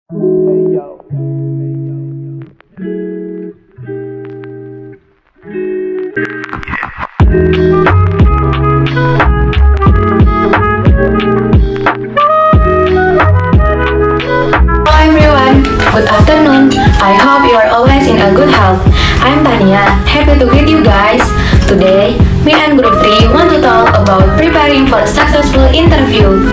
everyone, good afternoon. I hope you are always in a good health. I'm Tania, happy to greet you guys. Today, me and Group 3 want to talk about preparing for a successful interview.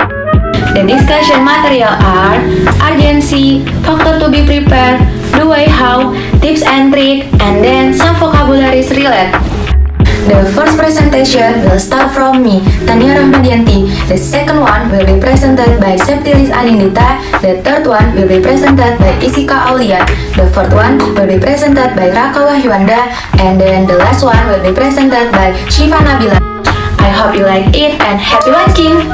The discussion material are urgency, factor to be prepared, the way how, tips and tricks, and then some vocabularies related. The first presentation will start from me, Tania Rahmadianti. The second one will be presented by Septilis Anindita. The third one will be presented by Isika Aulia. The fourth one will be presented by Raka Wahyuanda. And then the last one will be presented by Shiva Nabila. I hope you like it and happy watching!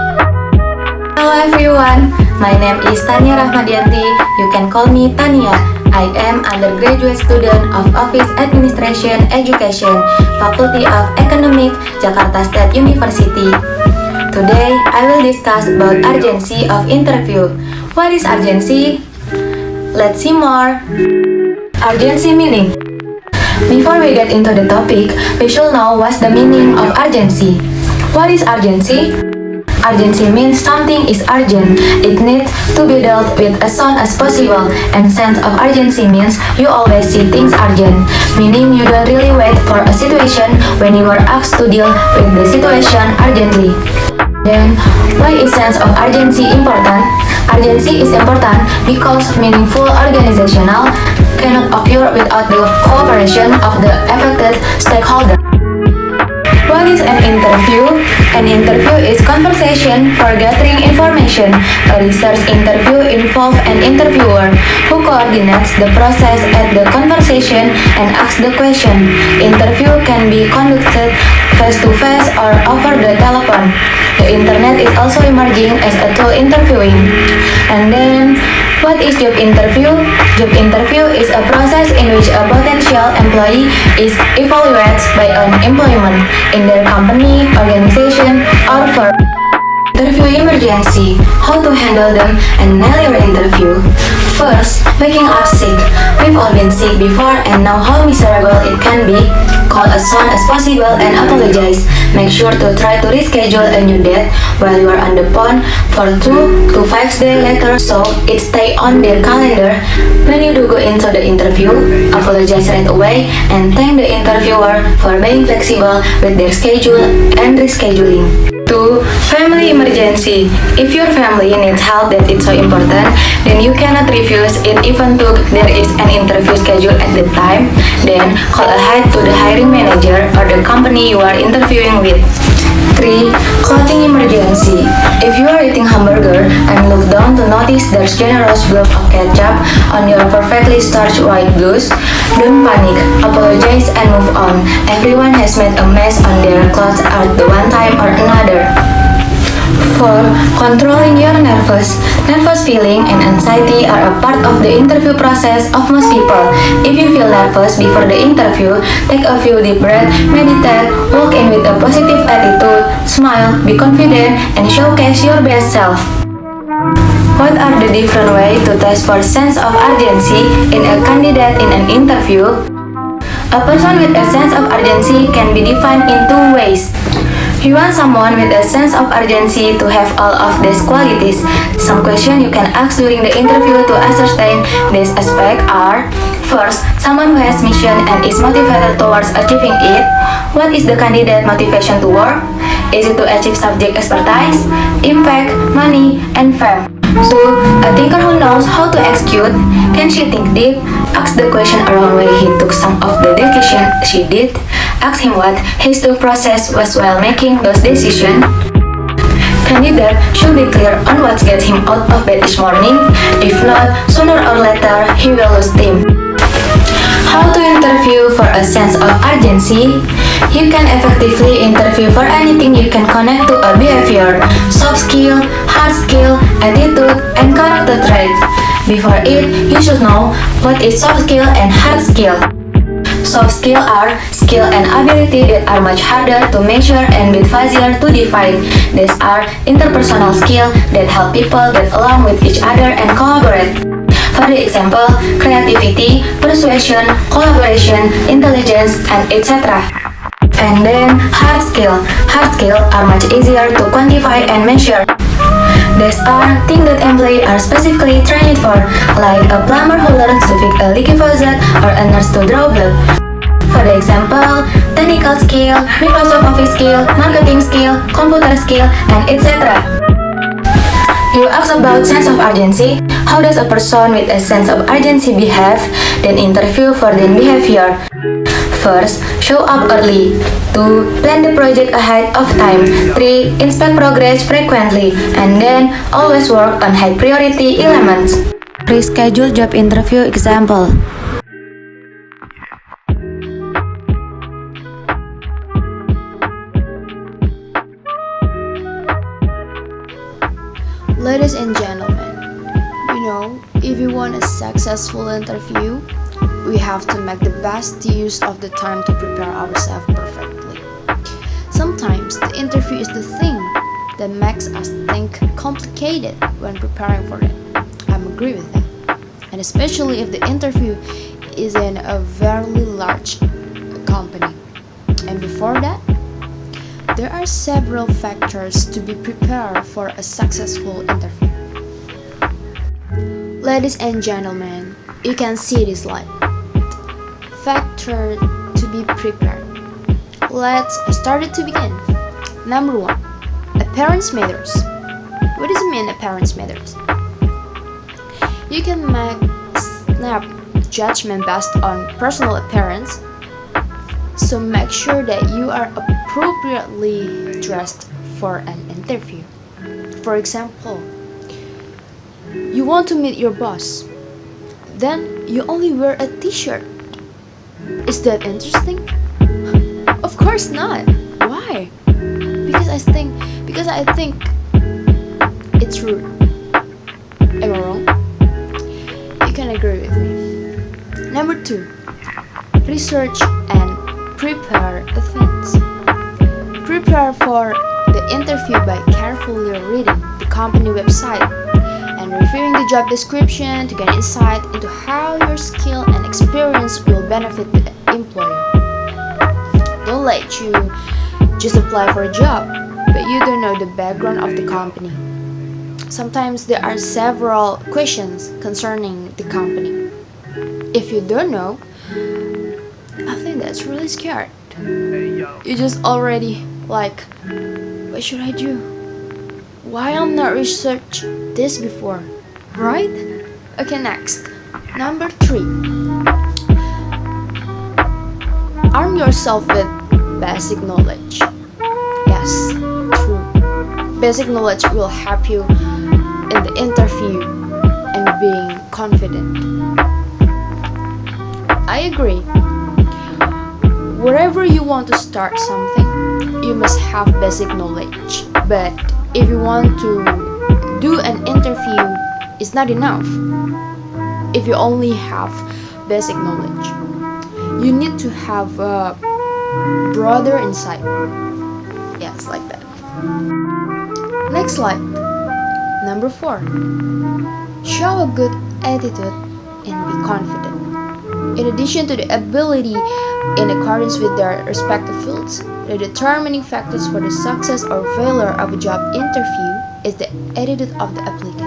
Hello everyone, my name is Tania Rahmadianti. You can call me Tania. I am undergraduate student of Office Administration Education, Faculty of Economics, Jakarta State University. Today, I will discuss about urgency of interview. What is urgency? Let's see more. Urgency meaning. Before we get into the topic, we should know what's the meaning of urgency. What is urgency? Urgency means something is urgent. It needs to be dealt with as soon as possible. And sense of urgency means you always see things urgent, meaning you don't really wait for a situation when you are asked to deal with the situation urgently. Then, why is sense of urgency important? Urgency is important because meaningful organizational cannot occur without the cooperation of the affected stakeholder. What is an interview? An interview is conversation for gathering information. A research interview involves an interviewer who coordinates the process at the conversation and asks the question. Interview can be conducted face-to-face or over the telephone. The internet is also emerging as a tool interviewing. And then, what is job interview? Job interview is a process in which a potential employee is evaluated by an employment in their company, organization, or firm. Interview emergency. How to handle them and nail your interview. First, waking up sick. We've all been sick before and know how miserable it can be. Call as soon as possible and apologize. Make sure to try to reschedule a new date while you are on the phone for 2 to 5 days later so it stay on their calendar. When you do go into the interview, apologize right away and thank the interviewer for being flexible with their schedule and rescheduling. 2. Family emergency. If your family needs help that is so important, then you cannot refuse it even though there is an interview scheduled at the time. Then call ahead to the hiring manager or the company you are interviewing with. 3. Clothing emergency. If you are eating hamburger and look down to notice there's generous blob of ketchup on your perfectly starched white blouse, don't panic, apologize and move on. Everyone has made a mess on their clothes at the one time or another. 4. Controlling your nervous. Nervous feeling and anxiety are a part of the interview process of most people. If you feel nervous before the interview, take a few deep breaths, meditate, walk in with a positive attitude, smile, be confident, and showcase your best self. What are the different ways to test for sense of urgency in a candidate in an interview? A person with a sense of urgency can be defined in 2 ways. You want someone with a sense of urgency to have all of these qualities. Some questions you can ask during the interview to ascertain these aspects are: first, someone who has mission and is motivated towards achieving it. What is the candidate motivation to work? Is it to achieve subject expertise, impact, money, and fame? 2. A thinker who knows how to execute. Can she think deep? Ask the question around why he took some of the decisions she did. Ask him what his thought process was while making those decisions. Candidate should be clear on what gets him out of bed each morning. If not, sooner or later, he will lose steam. How to interview for a sense of urgency? You can effectively interview for anything you can connect to a behavior, soft skill, hard skill, attitude, and character trait. Before it, you should know what is soft skill and hard skill. Soft skill are skill and ability that are much harder to measure and bit fuzzier to define. These are interpersonal skills that help people get along with each other and collaborate. For the example, creativity, persuasion, collaboration, intelligence, and etc. And then hard skill. Hard skill are much easier to quantify and measure. These are things that employees are specifically trained for, like a plumber who learns to fix a leaky faucet or a nurse to draw bill. For the example, technical skill, Microsoft Office skill, marketing skill, computer skill, and etc. You ask about sense of urgency. How does a person with a sense of urgency behave? Then interview for their behavior. First, show up early. 2. Plan the project ahead of time. 3. Inspect progress frequently. And then, always work on high priority elements. Reschedule job interview example. Ladies and gentlemen, if you want a successful interview, we have to make the best use of the time to prepare ourselves perfectly. Sometimes the interview is the thing that makes us think complicated when preparing for it. I agree with that. And especially if the interview is in a very large company. And before that, there are several factors to be prepared for a successful interview. Ladies and gentlemen, you can see this slide. Factor to be prepared. Let's start it to begin. Number 1, appearance matters. What does it mean appearance matters? You can make snap judgment based on personal appearance. So make sure that you are appropriately dressed for an interview. For example, you want to meet your boss, then you only wear a t-shirt. Is that interesting? Of course not. Why? Because I think it's rude. Am I wrong? You can agree with me. Number 2, research and prepare events. Prepare for the interview by carefully reading the company website and reviewing the job description to gain insight into how your skill and experience will benefit the employer. Don't let you just apply for a job, but you don't know the background of the company. Sometimes there are several questions concerning the company. If you don't know, I think that's really scared. You just already like, what should I do? Why I'm not researched this before, right? Okay, next. Number 3. Arm yourself with basic knowledge. Yes, true. Basic knowledge will help you in the interview and being confident. I agree. Wherever you want to start something, you must have basic knowledge. But if you want to do an interview, it's not enough. If you only have basic knowledge, you need to have a broader insight. Yes, like that. Next slide. Number 4. Show a good attitude and be confident. In addition to the ability in accordance with their respective fields, the determining factors for the success or failure of a job interview is the attitude of the applicant.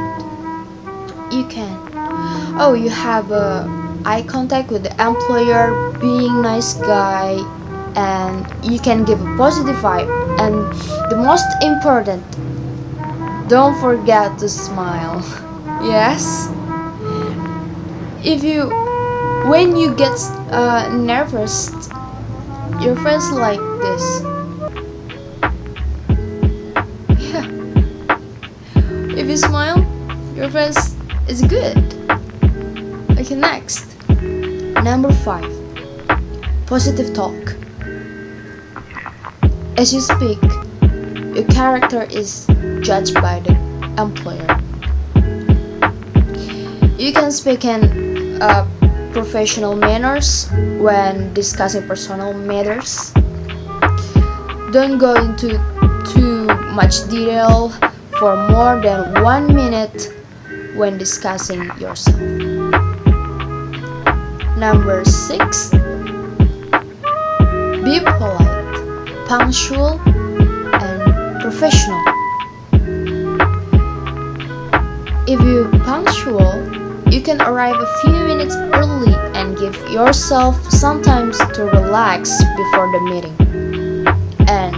You have eye contact with the employer, being nice guy, and you can give a positive vibe. And the most important, don't forget to smile. Yes? When you get nervous, your face like this. Yeah. If you smile, your face is good. Okay, next. Number 5. Positive talk. As you speak, your character is judged by the employer. You can speak in professional manners when discussing personal matters. Don't go into too much detail for more than 1 minute when discussing yourself. Number 6. Be polite, punctual, and professional. If you're punctual, you can arrive a few minutes early and give yourself some time to relax before the meeting. And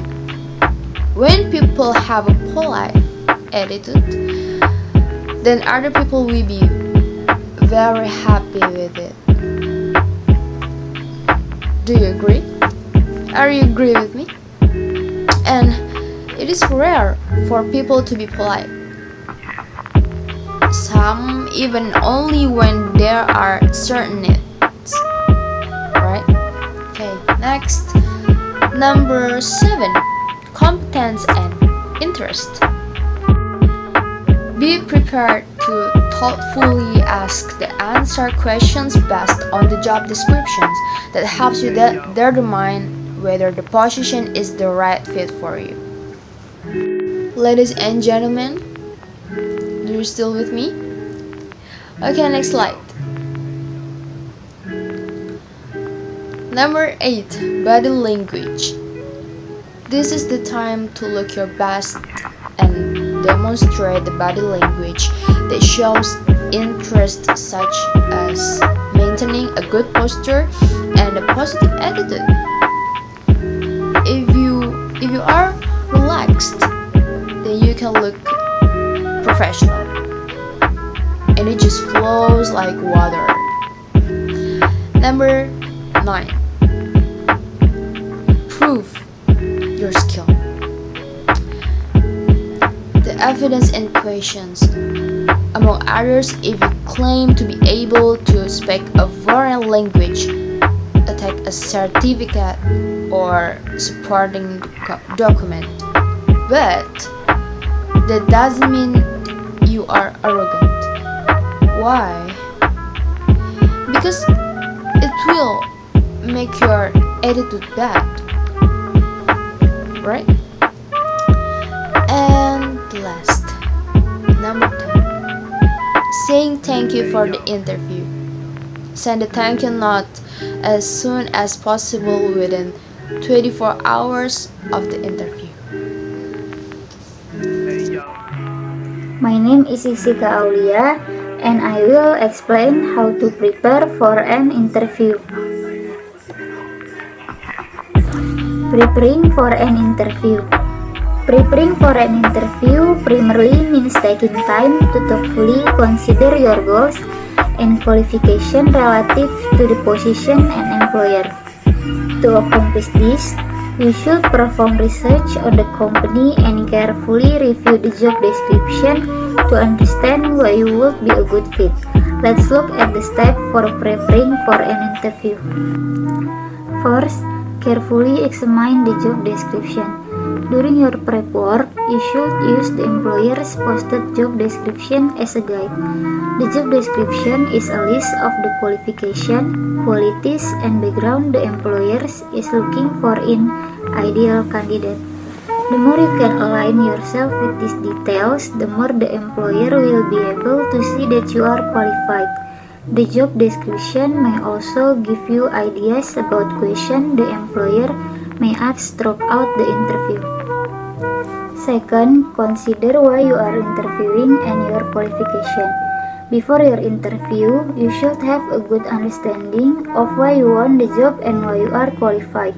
when people have a polite attitude, then other people will be very happy with it. Do you agree? Are you agree with me? And it is rare for people to be polite. Some even only when there are certain needs. Right? Okay, next. Number 7. Competence and interest. Be prepared to thoughtfully ask the answer questions based on the job descriptions that helps you determine whether the position is the right fit for you. Ladies and gentlemen, are you still with me? Okay, next slide. Number 8. Body language. This is the time to look your best and demonstrate the body language that shows interest, such as maintaining a good posture and a positive attitude. If you are relaxed, then you can look professional, and it just flows like water. Number 9. Prove your skill. The evidence and questions, among others, if you claim to be able to speak a foreign language, take a certificate or supporting document. But that doesn't mean you are arrogant. Why? Because it will make your attitude bad, right? And last, number 10. Saying thank you for the interview. Send a thank you note as soon as possible within 24 hours of the interview. My name is Isika Aulia, and I will explain how to prepare for an interview. Preparing for an interview. Preparing for an interview primarily means taking time to thoughtfully consider your goals and qualification relative to the position and employer. To accomplish this, you should perform research on the company and carefully review the job description to understand why you would be a good fit. Let's look at the steps for preparing for an interview. First, carefully examine the job description. During your prep work, you should use the employer's posted job description as a guide. The job description is a list of the qualification, qualities, and background the employer is looking for in ideal candidate. The more you can align yourself with these details, the more the employer will be able to see that you are qualified. The job description may also give you ideas about questions the employer may ask throughout the interview. Second, consider why you are interviewing and your qualification. Before your interview, you should have a good understanding of why you want the job and why you are qualified.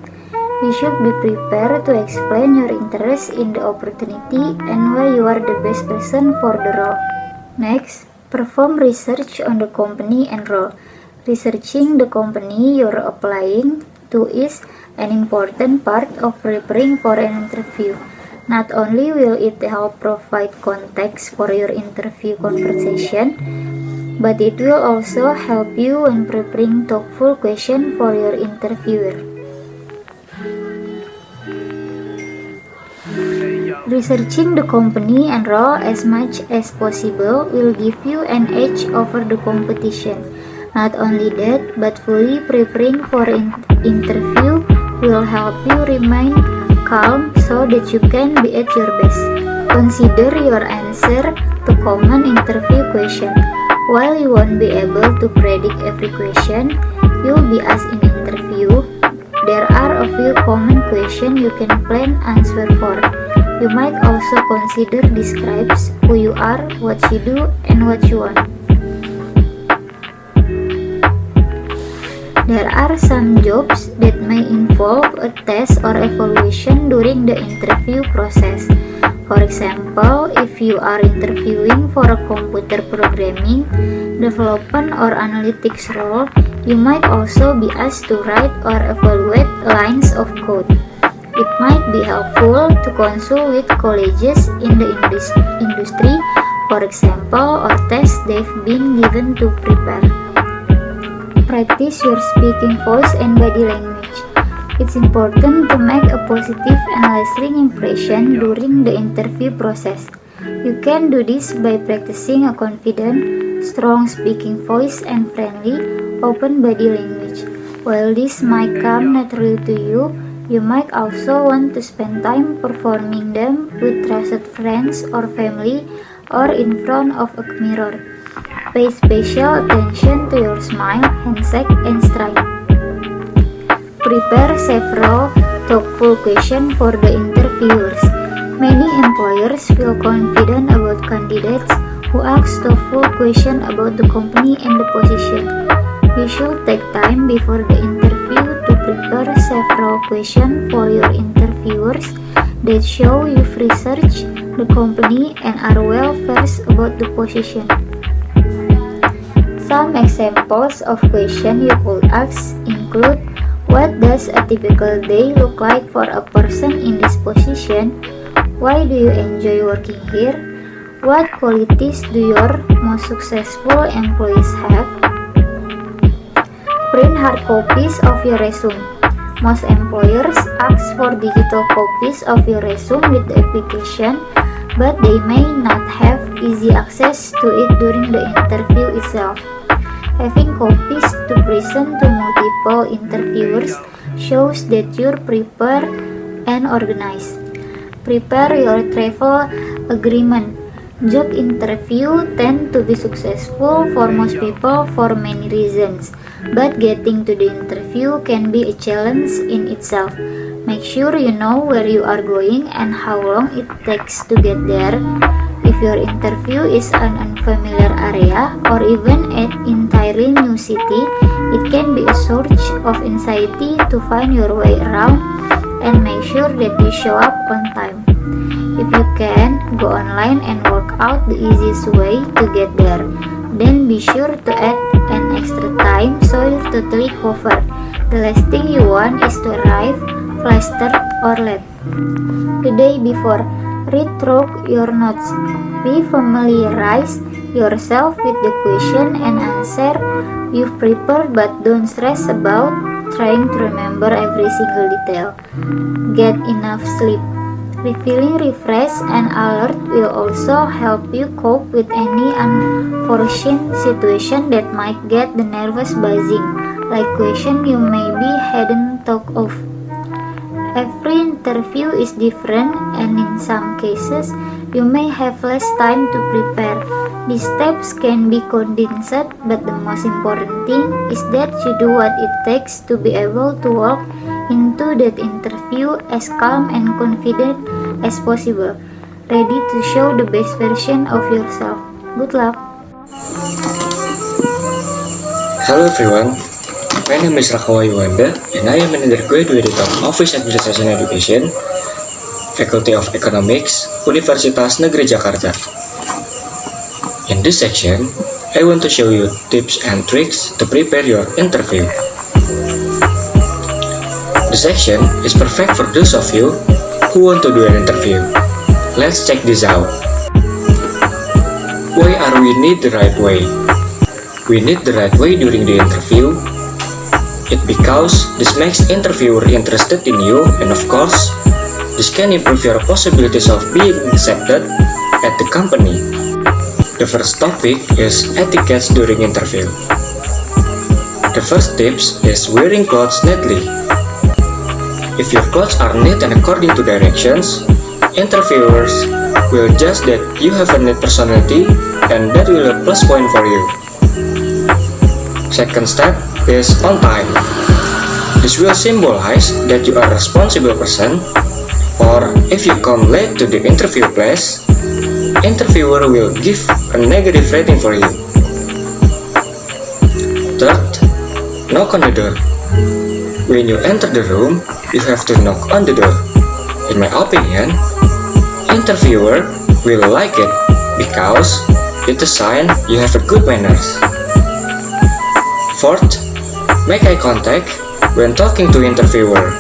You should be prepared to explain your interest in the opportunity and why you are the best person for the role. Next, perform research on the company and role. Researching the company you're applying to is an important part of preparing for an interview. Not only will it help provide context for your interview conversation, but it will also help you when preparing thoughtful questions for your interviewer. Researching the company and role as much as possible will give you an edge over the competition. Not only that, but fully preparing for an interview will help you remain calm so that you can be at your best. Consider your answer to common interview question. While you won't be able to predict every question you'll be asked in interview, there are a few common questions you can plan answer for. You might also consider describes who you are, what you do, and what you want. There are some jobs that may involve a test or evaluation during the interview process. For example, if you are interviewing for a computer programming, development, or analytics role, you might also be asked to write or evaluate lines of code. It might be helpful to consult with colleagues in the industry, for example, or tests they've been given to prepare. Practice your speaking voice and body language. It's important to make a positive and lasting impression during the interview process. You can do this by practicing a confident, strong speaking voice and friendly, open body language. While this might come naturally to you, you might also want to spend time performing them with trusted friends or family or in front of a mirror. Pay special attention to your smile, handshake, and stride. Prepare several thoughtful questions for the interviewers. Many employers feel confident about candidates who ask thoughtful questions about the company and the position. You should take time before the interview to prepare several questions for your interviewers that show you've researched the company and are well versed about the position. Some examples of questions you could ask include: what does a typical day look like for a person in this position? Why do you enjoy working here? What qualities do your most successful employees have? Print hard copies of your resume. Most employers ask for digital copies of your resume with the application, but they may not have easy access to it during the interview itself. Having copies to present to multiple interviewers shows that you're prepared and organized. Prepare your travel agreement. Job interviews tend to be successful for most people for many reasons, but getting to the interview can be a challenge in itself. Make sure you know where you are going and how long it takes to get there. If your interview is an unfamiliar area or even an entirely new city, it can be a source of anxiety to find your way around and make sure that you show up on time. If you can, go online and work out the easiest way to get there. Then be sure to add an extra time so you're totally covered. The last thing you want is to arrive flustered or late. The day before, read through your notes. Be familiarize yourself with the question and answer you've prepared, but don't stress about trying to remember every single detail. Get enough sleep. Feeling refreshed and alert will also help you cope with any unforeseen situation that might get the nervous buzzing, like question you maybe hadn't thought of. Every interview is different, and in some cases, you may have less time to prepare. These steps can be condensed, but the most important thing is that you do what it takes to be able to walk into that interview as calm and confident as possible, ready to show the best version of yourself. Good luck! Hello everyone, my name is Rakawa Yuanda and I am an undergraduate of Office Administration Education, Faculty of Economics, Universitas Negeri Jakarta. In this section, I want to show you tips and tricks to prepare your interview. The section is perfect for those of you who want to do an interview. Let's check this out. Why are we need the right way? We need the right way during the interview. It's because this makes interviewer interested in you, and of course, this can improve your possibilities of being accepted at the company. The first topic is etiquette during interview. The first tips is wearing clothes neatly. If your clothes are neat and according to directions, interviewers will judge that you have a neat personality, and that will a plus point for you. Second step is on time. This will symbolize that you are a responsible person, or if you come late to the interview place, interviewer will give a negative rating for you. Third, knock on the door. When you enter the room, you have to knock on the door. In my opinion, interviewer will like it because it's a sign you have a good manners. Fourth, make eye contact when talking to interviewer.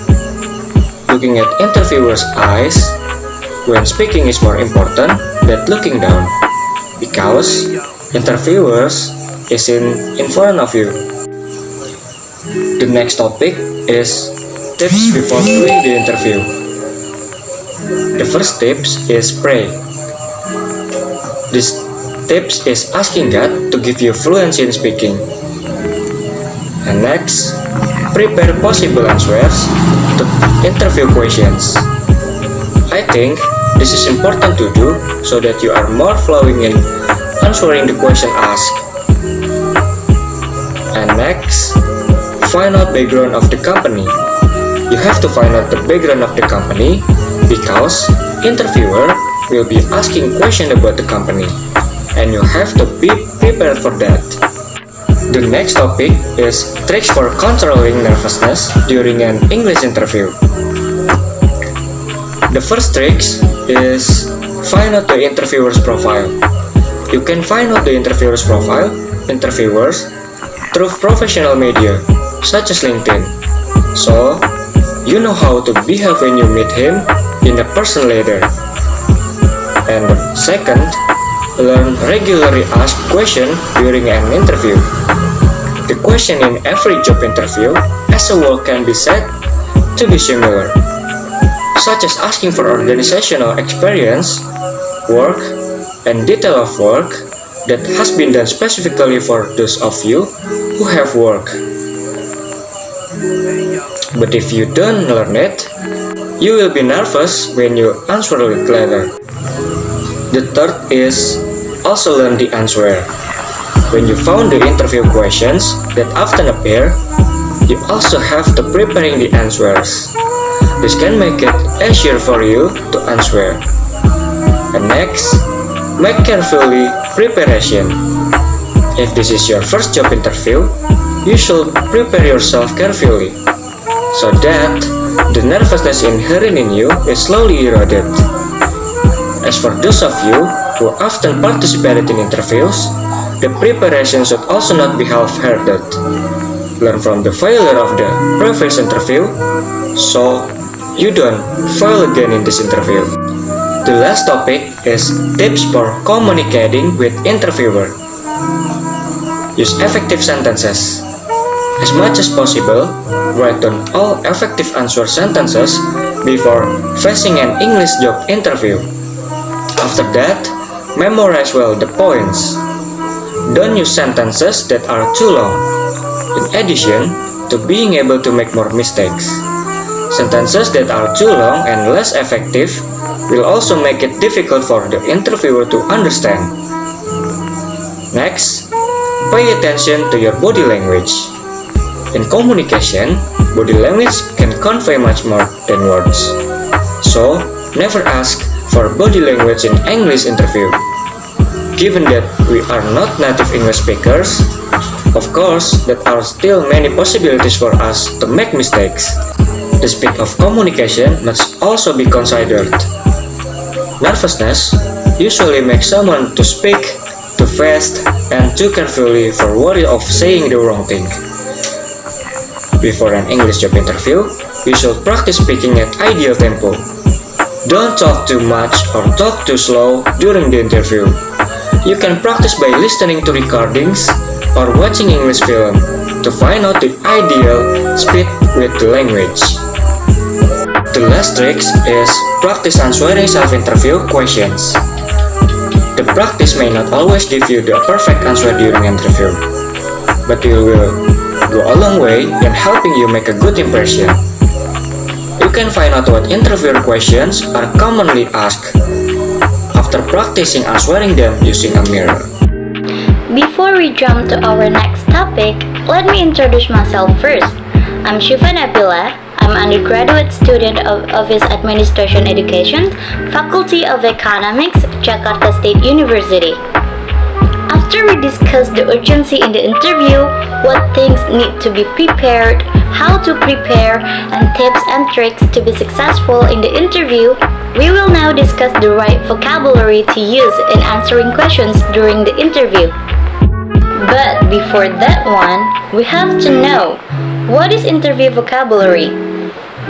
Looking at interviewer's eyes when speaking is more important than looking down, because interviewers is in front of you. The next topic is tips before doing the interview. The first tips is pray. This tips is asking God to give you fluency in speaking. And next, prepare possible answers to interview questions. I think this is important to do so that you are more flowing in answering the question asked. And next, find out background of the company. You have to find out the background of the company because interviewer will be asking questions about the company, and you have to be prepared for that. The next topic is tricks for controlling nervousness during an English interview. The first trick is find out the interviewer's profile. You can find out the interviewer's profile, interviewers, through professional media, such as LinkedIn. So, you know how to behave when you meet him in a person later. And second, learn regularly asked questions during an interview. The question in every job interview as a whole can be said to be similar, such as asking for organizational experience, work, and detail of work that has been done specifically for those of you who have work. But if you don't learn it, you will be nervous when you answer it later. The third is also learn the answer. When you found the interview questions that often appear, you also have to preparing the answers. This can make it easier for you to answer. And next, make carefully preparation. If this is your first job interview, you should prepare yourself carefully, so that the nervousness inherent in you is slowly eroded. As for those of you who often participated in interviews, the preparation should also not be half-hearted. Learn from the failure of the previous interview, so you don't fail again in this interview. The last topic is tips for communicating with interviewer. Use effective sentences. As much as possible, write down all effective answer sentences before facing an English job interview. After that, memorize well the points. Don't use sentences that are too long. In addition to being able to make more mistakes, sentences that are too long and less effective will also make it difficult for the interviewer to understand. Next, pay attention to your body language. In communication, body language can convey much more than words. So, never ask for body language in English interview. Given that we are not native English speakers, of course, there are still many possibilities for us to make mistakes. The speed of communication must also be considered. Nervousness usually makes someone to speak too fast and too carefully for worry of saying the wrong thing. Before an English job interview, you should practice speaking at ideal tempo. Don't talk too much or talk too slow during the interview. You can practice by listening to recordings or watching English film to find out the ideal speed with the language. The last trick is practice answering self-interview questions. The practice may not always give you the perfect answer during interview, but it will go a long way in helping you make a good impression. You can find out what interviewer questions are commonly asked. after practicing answering them using a mirror. Before we jump to our next topic, let me introduce myself first. I'm Shiva Nabila. I'm an undergraduate student of Office Administration Education, Faculty of Economics, Jakarta State University. After we discuss the urgency in the interview, what things need to be prepared, how to prepare, and tips and tricks to be successful in the interview, we will now discuss the right vocabulary to use in answering questions during the interview. But before that one, we have to know, what is interview vocabulary?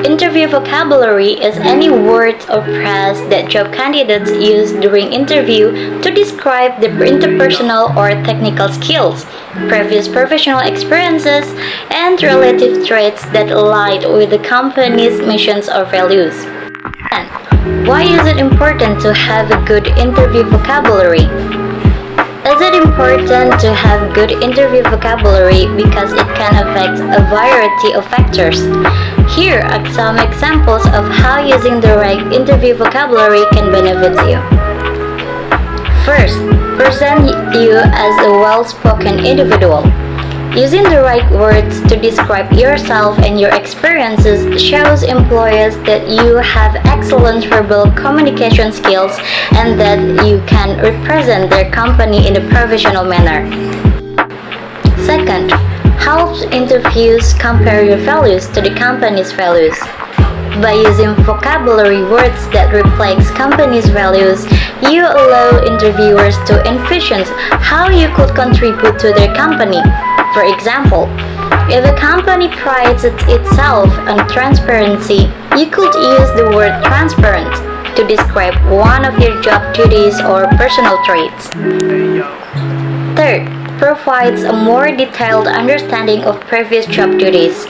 Interview vocabulary is any words or phrase that job candidates use during interview to describe their interpersonal or technical skills, previous professional experiences, and relative traits that align with the company's missions or values. And why is it important to have a good interview vocabulary? Is it important to have good interview vocabulary because it can affect a variety of factors? Here are some examples of how using the right interview vocabulary can benefit you. First, present you as a well-spoken individual. Using the right words to describe yourself and your experiences shows employers that you have excellent verbal communication skills and that you can represent their company in a professional manner. Second, helps interviews compare your values to the company's values. By using vocabulary words that reflects company's values, you allow interviewers to envision how you could contribute to their company. For example, if a company prides itself on transparency, you could use the word transparent to describe one of your job duties or personal traits. Third, provides a more detailed understanding of previous job duties.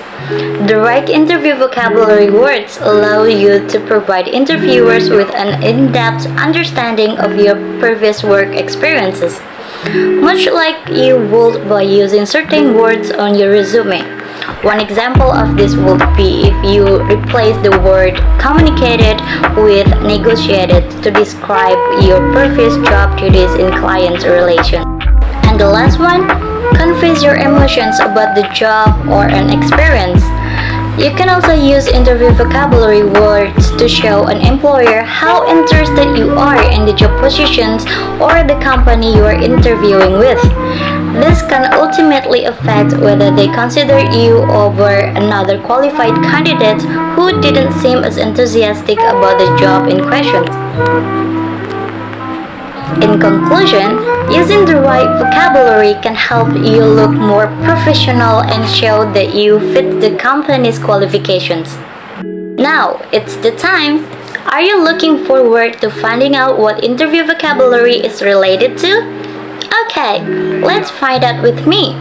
The right interview vocabulary words allow you to provide interviewers with an in-depth understanding of your previous work experiences, much like you would by using certain words on your resume. One example of this would be if you replace the word communicated with negotiated to describe your previous job duties in client relations. And the last one, conveys your emotions about the job or an experience. You can also use interview vocabulary words to show an employer how interested you are in the job positions or the company you are interviewing with. This can ultimately affect whether they consider you over another qualified candidate who didn't seem as enthusiastic about the job in question. In conclusion, using the right vocabulary can help you look more professional and show that you fit the company's qualifications. Now, it's the time. Are you looking forward to finding out what interview vocabulary is related to? Okay, let's find out with me.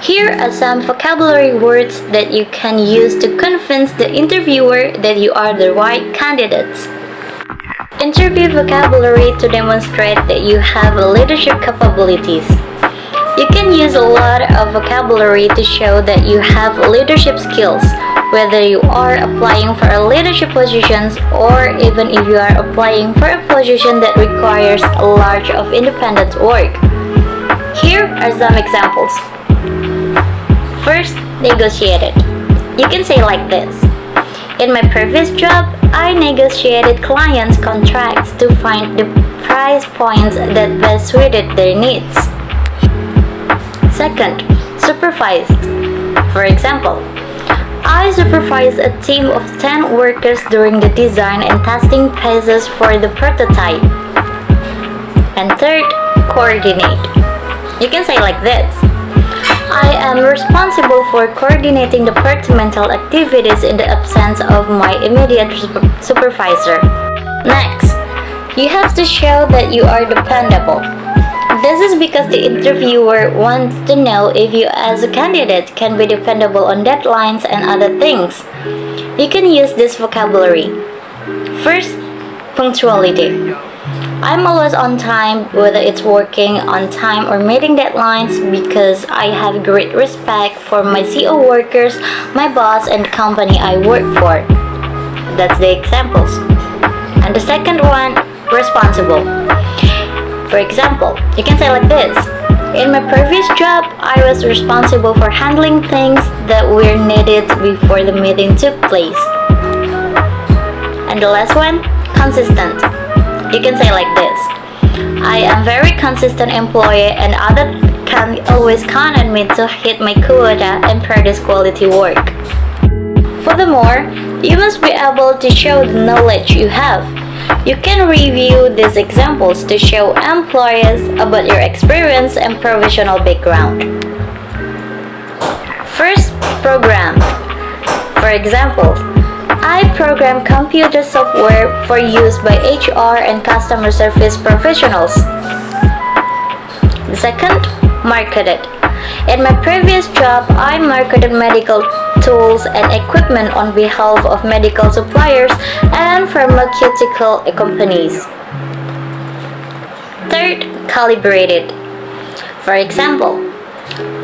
Here are some vocabulary words that you can use to convince the interviewer that you are the right candidates. Interview vocabulary to demonstrate that you have leadership capabilities. You can use a lot of vocabulary to show that you have leadership skills, whether you are applying for a leadership positions or even if you are applying for a position that requires a large of independent work. Here are some examples. First, negotiated. You can say like this. In my previous job, I negotiated clients' contracts to find the price points that best suited their needs. Second, supervised. For example, I supervised a team of 10 workers during the design and testing phases for the prototype. And third, coordinate. You can say like this. I am responsible for coordinating departmental activities in the absence of my immediate supervisor. Next, you have to show that you are dependable. This is because the interviewer wants to know if you as a candidate can be dependable on deadlines and other things. You can use this vocabulary. First, punctuality. I'm always on time, whether it's working on time or meeting deadlines, because I have great respect for my CO workers, my boss, and the company I work for. That's the examples. And the second one, responsible. For example, you can say like this. In my previous job, I was responsible for handling things that were needed before the meeting took place. And the last one, consistent. You can say like this. I am very consistent employee and others can always count on me to hit my quota and produce quality work. Furthermore, you must be able to show the knowledge you have. You can review these examples to show employers about your experience and professional background. First, program. For example, I program computer software for use by HR and customer service professionals. The second, marketed. In my previous job, I marketed medical tools and equipment on behalf of medical suppliers and pharmaceutical companies. Third, calibrated. For example,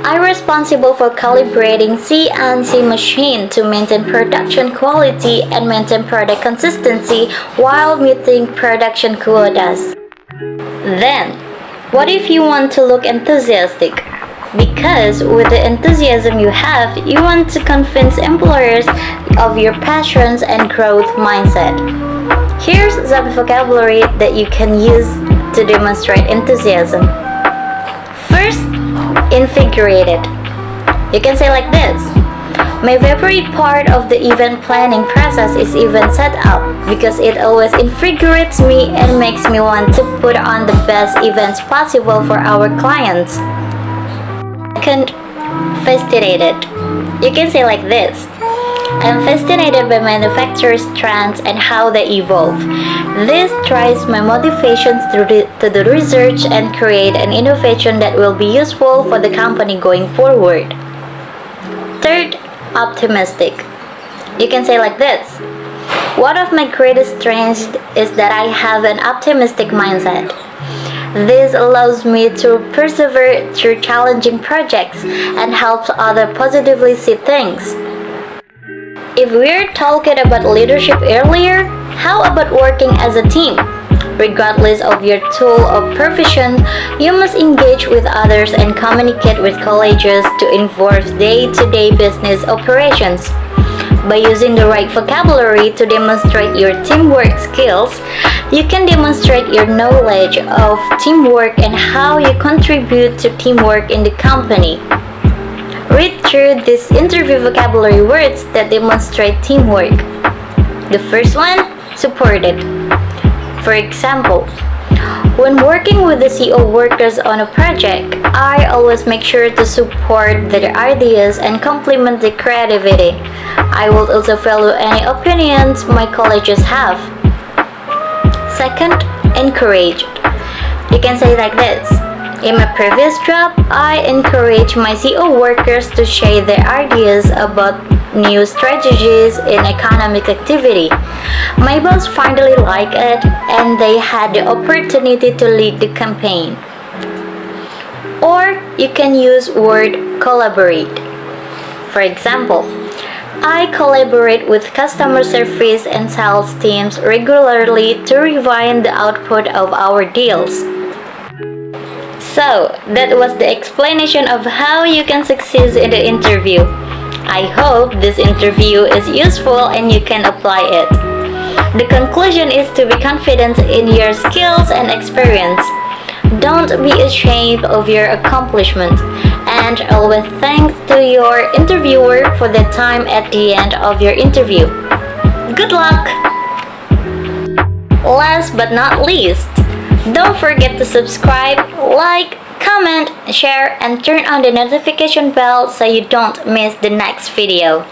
I'm responsible for calibrating CNC machine to maintain production quality and maintain product consistency while meeting production quotas. Then, what if you want to look enthusiastic? Because with the enthusiasm you have, you want to convince employers of your passions and growth mindset. Here's some vocabulary that you can use to demonstrate enthusiasm. First, invigorated. You can say like this. My favorite part of the event planning process is event setup because it always invigorates me and makes me want to put on the best events possible for our clients. Second, fascinated. You can say like this. I'm fascinated by manufacturers' trends and how they evolve. This drives my motivations to the research and create an innovation that will be useful for the company going forward. Third, optimistic. You can say like this. One of my greatest strengths is that I have an optimistic mindset. This allows me to persevere through challenging projects and helps others positively see things. If we're talking about leadership earlier, how about working as a team? Regardless of your tool of profession, you must engage with others and communicate with colleagues to enforce day-to-day business operations. By using the right vocabulary to demonstrate your teamwork skills, you can demonstrate your knowledge of teamwork and how you contribute to teamwork in the company. Read through these interview vocabulary words that demonstrate teamwork. The first one, supported. For example, when working with the CO workers on a project, I always make sure to support their ideas and complement their creativity. I will also value any opinions my colleagues have. Second, encouraged. You can say like this. In my previous job, I encourage my CO workers to share their ideas about new strategies in economic activity. My boss finally liked it and they had the opportunity to lead the campaign. Or you can use word collaborate. For example, I collaborate with customer service and sales teams regularly to refine the output of our deals. So, that was the explanation of how you can succeed in the interview. I hope this interview is useful and you can apply it. The conclusion is to be confident in your skills and experience. Don't be ashamed of your accomplishment and always thank to your interviewer for the time at the end of your interview. Good luck! Last but not least, don't forget to subscribe, like, comment, share, and turn on the notification bell so you don't miss the next video.